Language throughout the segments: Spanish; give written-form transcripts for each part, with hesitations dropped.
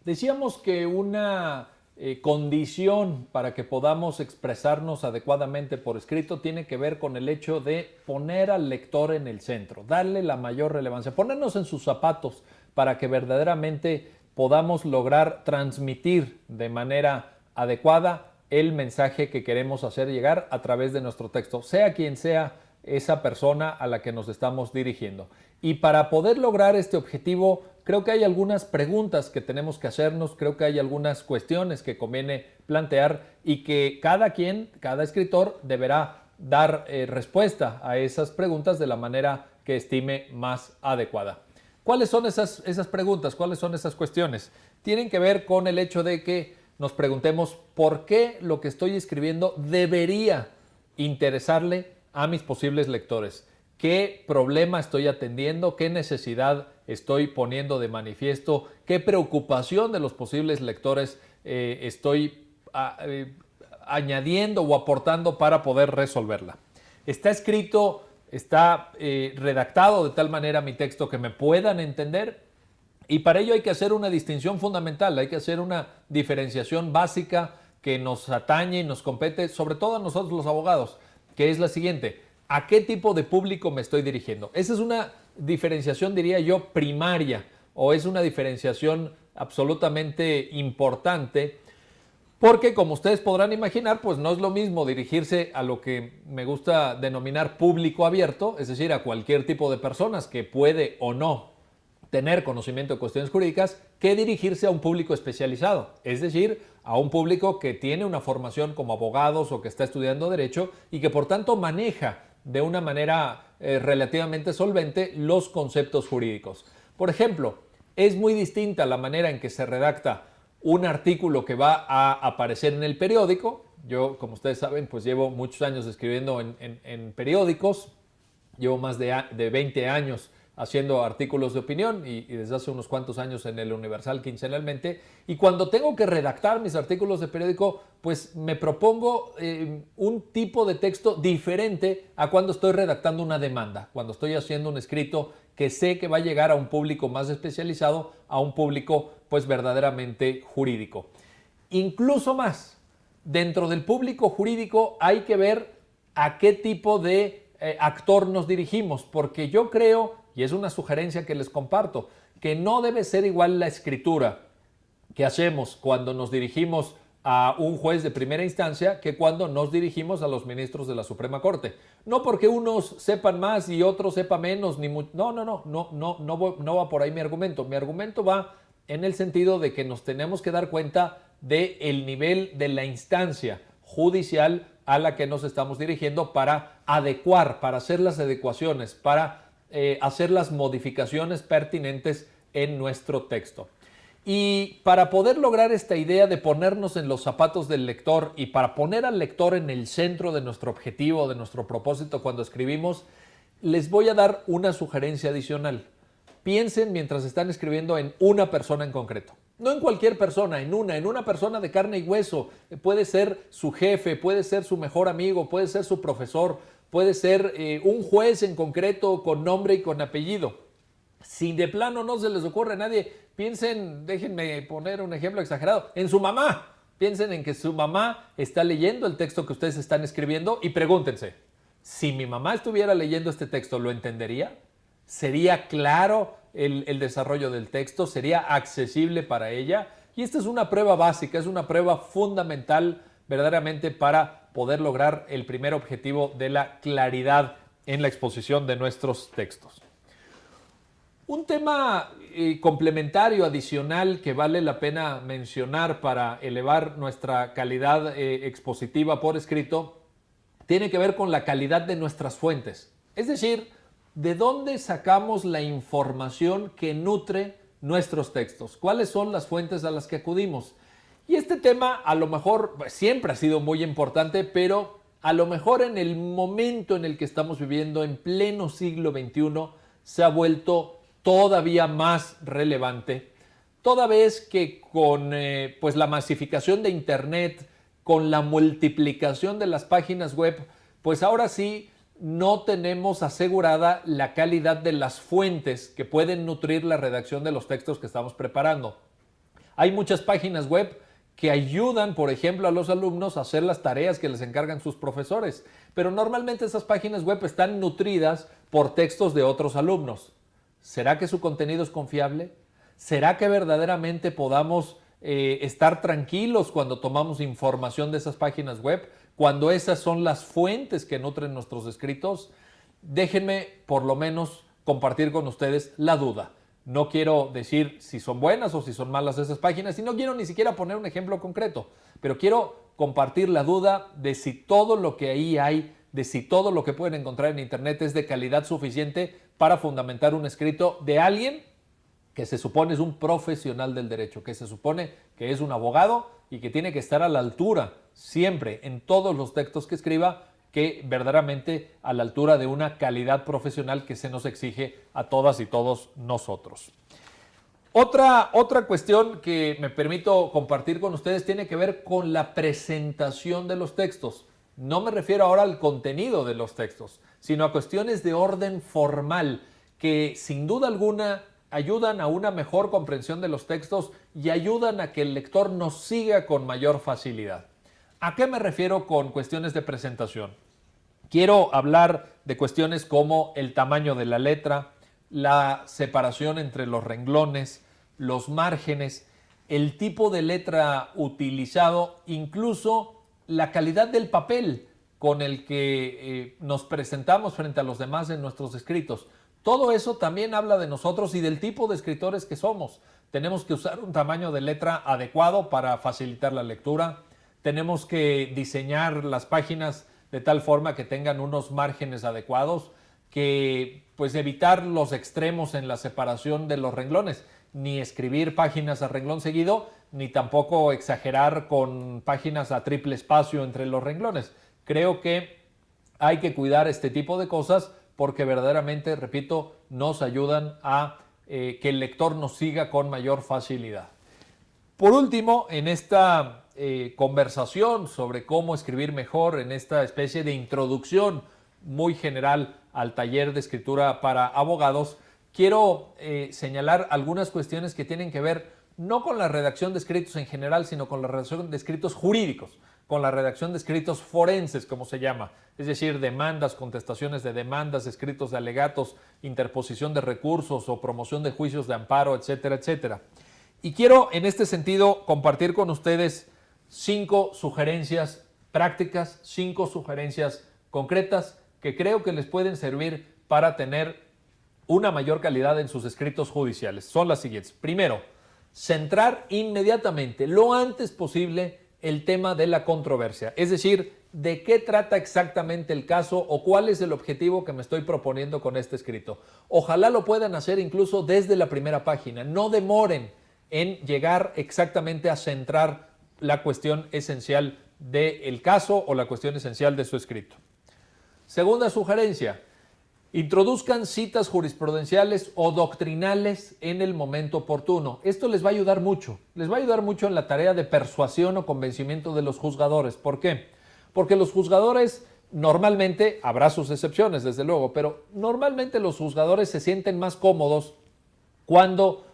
Decíamos que una condición para que podamos expresarnos adecuadamente por escrito tiene que ver con el hecho de poner al lector en el centro, darle la mayor relevancia, ponernos en sus zapatos para que verdaderamente podamos lograr transmitir de manera adecuada el mensaje que queremos hacer llegar a través de nuestro texto, sea quien sea esa persona a la que nos estamos dirigiendo. Y para poder lograr este objetivo, creo que hay algunas preguntas que tenemos que hacernos, creo que hay algunas cuestiones que conviene plantear y que cada quien, cada escritor deberá dar respuesta a esas preguntas de la manera que estime más adecuada. ¿Cuáles son esas preguntas? ¿Cuáles son esas cuestiones? Tienen que ver con el hecho de que nos preguntemos por qué lo que estoy escribiendo debería interesarle a mis posibles lectores. ¿Qué problema estoy atendiendo? ¿Qué necesidad estoy poniendo de manifiesto? ¿Qué preocupación de los posibles lectores estoy añadiendo o aportando para poder resolverla? Está escrito, está redactado de tal manera mi texto que me puedan entender, y para ello hay que hacer una distinción fundamental, hay que hacer una diferenciación básica que nos atañe y nos compete, sobre todo a nosotros los abogados, que es la siguiente: ¿a qué tipo de público me estoy dirigiendo? Esa es una diferenciación, diría yo, primaria, o es una diferenciación absolutamente importante, porque como ustedes podrán imaginar, pues no es lo mismo dirigirse a lo que me gusta denominar público abierto, es decir, a cualquier tipo de personas que puede o no tener conocimiento de cuestiones jurídicas, que dirigirse a un público especializado, es decir, a un público que tiene una formación como abogados o que está estudiando derecho y que por tanto maneja de una manera relativamente solvente los conceptos jurídicos. Por ejemplo, es muy distinta la manera en que se redacta un artículo que va a aparecer en el periódico. Yo, como ustedes saben, pues llevo muchos años escribiendo en periódicos, llevo más de 20 años haciendo artículos de opinión y desde hace unos cuantos años en el Universal quincenalmente. Y cuando tengo que redactar mis artículos de periódico, pues me propongo un tipo de texto diferente a cuando estoy redactando una demanda, cuando estoy haciendo un escrito que sé que va a llegar a un público más especializado, a un público pues verdaderamente jurídico. Incluso más, dentro del público jurídico hay que ver a qué tipo de actor nos dirigimos, porque yo creo, y es una sugerencia que les comparto, que no debe ser igual la escritura que hacemos cuando nos dirigimos a un juez de primera instancia que cuando nos dirigimos a los ministros de la Suprema Corte. No porque unos sepan más y otros sepan menos, no va por ahí mi argumento. Mi argumento va en el sentido de que nos tenemos que dar cuenta del nivel de la instancia judicial a la que nos estamos dirigiendo para adecuar, para hacer las adecuaciones, para hacer las modificaciones pertinentes en nuestro texto. Y para poder lograr esta idea de ponernos en los zapatos del lector y para poner al lector en el centro de nuestro objetivo, de nuestro propósito cuando escribimos, les voy a dar una sugerencia adicional. Piensen mientras están escribiendo en una persona en concreto. No en cualquier persona, en una persona de carne y hueso. Puede ser su jefe, puede ser su mejor amigo, puede ser su profesor, puede ser un juez en concreto con nombre y con apellido. Si de plano no se les ocurre a nadie, piensen, déjenme poner un ejemplo exagerado, en su mamá. Piensen en que su mamá está leyendo el texto que ustedes están escribiendo y pregúntense, si mi mamá estuviera leyendo este texto, ¿lo entendería? ¿Sería claro el desarrollo del texto? ¿Sería accesible para ella? Y esta es una prueba básica, es una prueba fundamental verdaderamente para poder lograr el primer objetivo de la claridad en la exposición de nuestros textos. Un tema complementario, adicional, que vale la pena mencionar para elevar nuestra calidad expositiva por escrito, tiene que ver con la calidad de nuestras fuentes. Es decir, ¿de dónde sacamos la información que nutre nuestros textos? ¿Cuáles son las fuentes a las que acudimos? Y este tema a lo mejor siempre ha sido muy importante, pero a lo mejor en el momento en el que estamos viviendo, en pleno siglo XXI, se ha vuelto todavía más relevante, toda vez que con pues la masificación de Internet, con la multiplicación de las páginas web, pues ahora sí no tenemos asegurada la calidad de las fuentes que pueden nutrir la redacción de los textos que estamos preparando. Hay muchas páginas web que ayudan, por ejemplo, a los alumnos a hacer las tareas que les encargan sus profesores, pero normalmente esas páginas web están nutridas por textos de otros alumnos. ¿Será que su contenido es confiable? ¿Será que verdaderamente podamos estar tranquilos cuando tomamos información de esas páginas web, cuando esas son las fuentes que nutren nuestros escritos? Déjenme por lo menos compartir con ustedes la duda. No quiero decir si son buenas o si son malas esas páginas y no quiero ni siquiera poner un ejemplo concreto, pero quiero compartir la duda de si todo lo que ahí hay, de si todo lo que pueden encontrar en internet es de calidad suficiente para fundamentar un escrito de alguien que se supone es un profesional del derecho, que se supone que es un abogado y que tiene que estar a la altura siempre en todos los textos que escriba, que verdaderamente a la altura de una calidad profesional que se nos exige a todas y todos nosotros. Otra cuestión que me permito compartir con ustedes tiene que ver con la presentación de los textos. No me refiero ahora al contenido de los textos, sino a cuestiones de orden formal que sin duda alguna ayudan a una mejor comprensión de los textos y ayudan a que el lector nos siga con mayor facilidad. ¿A qué me refiero con cuestiones de presentación? Quiero hablar de cuestiones como el tamaño de la letra, la separación entre los renglones, los márgenes, el tipo de letra utilizado, incluso la calidad del papel con el que nos presentamos frente a los demás en nuestros escritos. Todo eso también habla de nosotros y del tipo de escritores que somos. Tenemos que usar un tamaño de letra adecuado para facilitar la lectura. Tenemos que diseñar las páginas de tal forma que tengan unos márgenes adecuados, que pues evitar los extremos en la separación de los renglones, ni escribir páginas a renglón seguido, ni tampoco exagerar con páginas a triple espacio entre los renglones. Creo que hay que cuidar este tipo de cosas porque verdaderamente, repito, nos ayudan a que el lector nos siga con mayor facilidad. Por último, en esta conversación sobre cómo escribir mejor, en esta especie de introducción muy general al taller de escritura para abogados, quiero señalar algunas cuestiones que tienen que ver no con la redacción de escritos en general, sino con la redacción de escritos jurídicos, con la redacción de escritos forenses, como se llama, es decir, demandas, contestaciones de demandas, escritos de alegatos, interposición de recursos o promoción de juicios de amparo, etcétera, etcétera. Y quiero en este sentido compartir con ustedes 5 sugerencias prácticas, 5 sugerencias concretas que creo que les pueden servir para tener una mayor calidad en sus escritos judiciales. Son las siguientes. Primero, centrar inmediatamente, lo antes posible, el tema de la controversia. Es decir, de qué trata exactamente el caso o cuál es el objetivo que me estoy proponiendo con este escrito. Ojalá lo puedan hacer incluso desde la primera página. No demoren en llegar exactamente a centrar la cuestión esencial del caso o la cuestión esencial de su escrito. Segunda sugerencia, introduzcan citas jurisprudenciales o doctrinales en el momento oportuno. Esto les va a ayudar mucho. Les va a ayudar mucho en la tarea de persuasión o convencimiento de los juzgadores. ¿Por qué? Porque los juzgadores normalmente, habrá sus excepciones desde luego, pero normalmente los juzgadores se sienten más cómodos cuando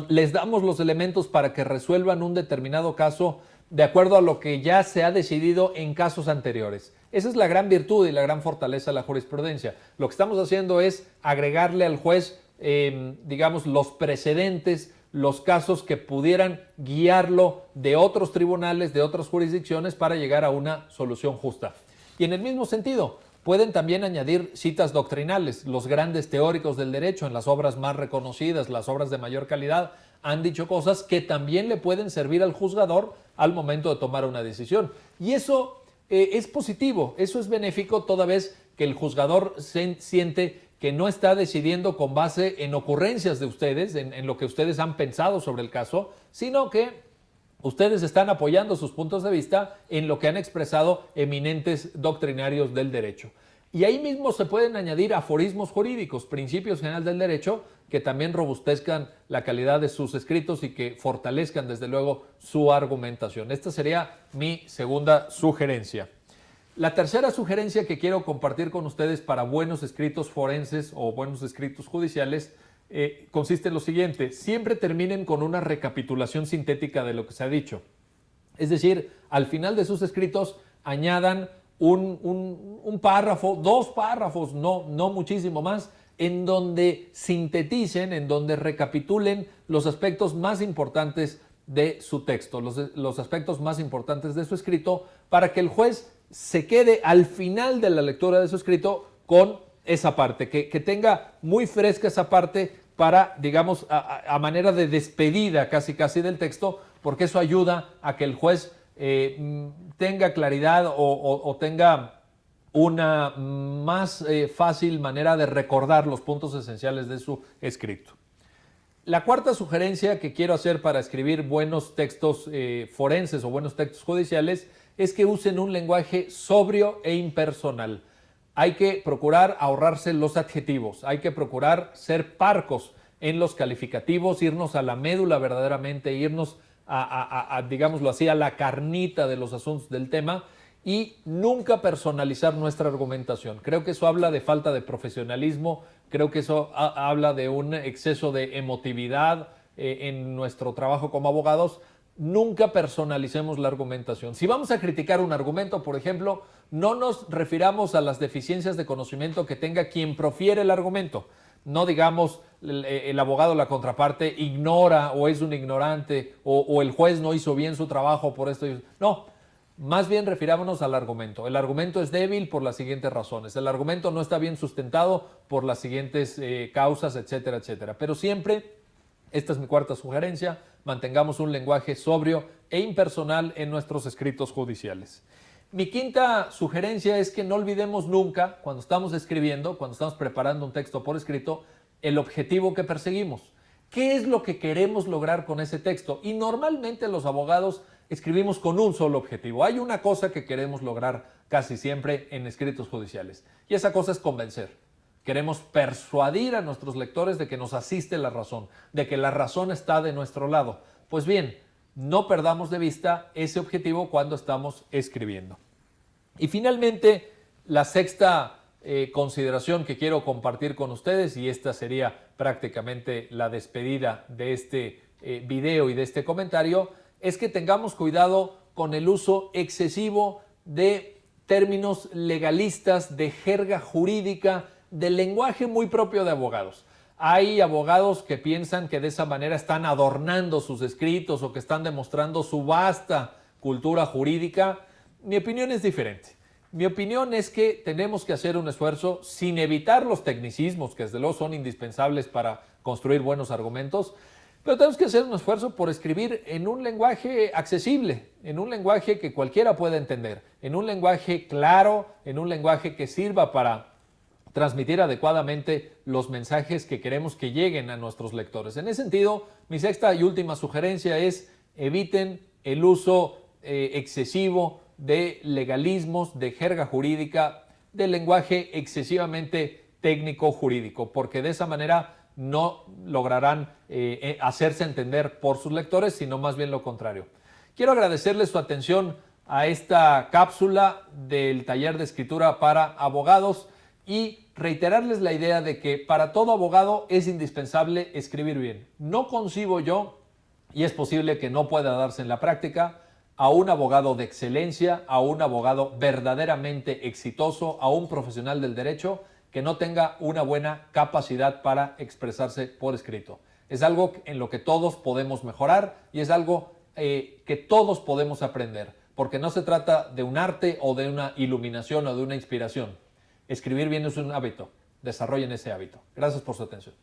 les damos los elementos para que resuelvan un determinado caso de acuerdo a lo que ya se ha decidido en casos anteriores. Esa es la gran virtud y la gran fortaleza de la jurisprudencia. Lo que estamos haciendo es agregarle al juez, digamos, los precedentes, los casos que pudieran guiarlo de otros tribunales, de otras jurisdicciones para llegar a una solución justa. Y en el mismo sentido, pueden también añadir citas doctrinales. Los grandes teóricos del derecho en las obras más reconocidas, las obras de mayor calidad, han dicho cosas que también le pueden servir al juzgador al momento de tomar una decisión. Y eso es positivo, eso es benéfico toda vez que el juzgador siente que no está decidiendo con base en ocurrencias de ustedes, en lo que ustedes han pensado sobre el caso, sino que ustedes están apoyando sus puntos de vista en lo que han expresado eminentes doctrinarios del derecho. Y ahí mismo se pueden añadir aforismos jurídicos, principios generales del derecho, que también robustezcan la calidad de sus escritos y que fortalezcan desde luego su argumentación. Esta sería mi segunda sugerencia. La tercera sugerencia que quiero compartir con ustedes para buenos escritos forenses o buenos escritos judiciales consiste en lo siguiente: siempre terminen con una recapitulación sintética de lo que se ha dicho. Es decir, al final de sus escritos añadan un párrafo, 2 párrafos, no muchísimo más, en donde sinteticen, en donde recapitulen los aspectos más importantes de su texto, los aspectos más importantes de su escrito, para que el juez se quede al final de la lectura de su escrito con esa parte, que tenga muy fresca esa parte para, digamos, a manera de despedida casi del texto, porque eso ayuda a que el juez tenga claridad o tenga una más fácil manera de recordar los puntos esenciales de su escrito. La cuarta sugerencia que quiero hacer para escribir buenos textos forenses o buenos textos judiciales es que usen un lenguaje sobrio e impersonal. Hay que procurar ahorrarse los adjetivos, hay que procurar ser parcos en los calificativos, irnos a la médula verdaderamente, irnos digámoslo así, a la carnita de los asuntos del tema y nunca personalizar nuestra argumentación. Creo que eso habla de falta de profesionalismo, creo que eso habla de un exceso de emotividad en nuestro trabajo como abogados. Nunca personalicemos la argumentación. Si vamos a criticar un argumento, por ejemplo, no nos refiramos a las deficiencias de conocimiento que tenga quien profiere el argumento. No digamos el abogado, la contraparte, ignora o es un ignorante o el juez no hizo bien su trabajo por esto. No, más bien refirámonos al argumento. El argumento es débil por las siguientes razones. El argumento no está bien sustentado por las siguientes causas, etcétera, etcétera. Pero siempre, esta es mi cuarta sugerencia, mantengamos un lenguaje sobrio e impersonal en nuestros escritos judiciales. Mi quinta sugerencia es que no olvidemos nunca, cuando estamos escribiendo, cuando estamos preparando un texto por escrito, el objetivo que perseguimos. ¿Qué es lo que queremos lograr con ese texto? Y normalmente los abogados escribimos con un solo objetivo. Hay una cosa que queremos lograr casi siempre en escritos judiciales, y esa cosa es convencer. Queremos persuadir a nuestros lectores de que nos asiste la razón, de que la razón está de nuestro lado. Pues bien, no perdamos de vista ese objetivo cuando estamos escribiendo. Y finalmente, la sexta consideración que quiero compartir con ustedes, y esta sería prácticamente la despedida de este video y de este comentario, es que tengamos cuidado con el uso excesivo de términos legalistas, de jerga jurídica, del lenguaje muy propio de abogados. Hay abogados que piensan que de esa manera están adornando sus escritos o que están demostrando su vasta cultura jurídica. Mi opinión es diferente. Mi opinión es que tenemos que hacer un esfuerzo sin evitar los tecnicismos, que desde luego son indispensables para construir buenos argumentos, pero tenemos que hacer un esfuerzo por escribir en un lenguaje accesible, en un lenguaje que cualquiera pueda entender, en un lenguaje claro, en un lenguaje que sirva para transmitir adecuadamente los mensajes que queremos que lleguen a nuestros lectores. En ese sentido, mi sexta y última sugerencia es: eviten el uso excesivo de legalismos, de jerga jurídica, de lenguaje excesivamente técnico jurídico, porque de esa manera no lograrán hacerse entender por sus lectores, sino más bien lo contrario. Quiero agradecerles su atención a esta cápsula del taller de escritura para abogados y reiterarles la idea de que para todo abogado es indispensable escribir bien. No concibo yo, y es posible que no pueda darse en la práctica, a un abogado de excelencia, a un abogado verdaderamente exitoso, a un profesional del derecho que no tenga una buena capacidad para expresarse por escrito. Es algo en lo que todos podemos mejorar y es algo que todos podemos aprender, porque no se trata de un arte o de una iluminación o de una inspiración. Escribir bien es un hábito. Desarrollen ese hábito. Gracias por su atención.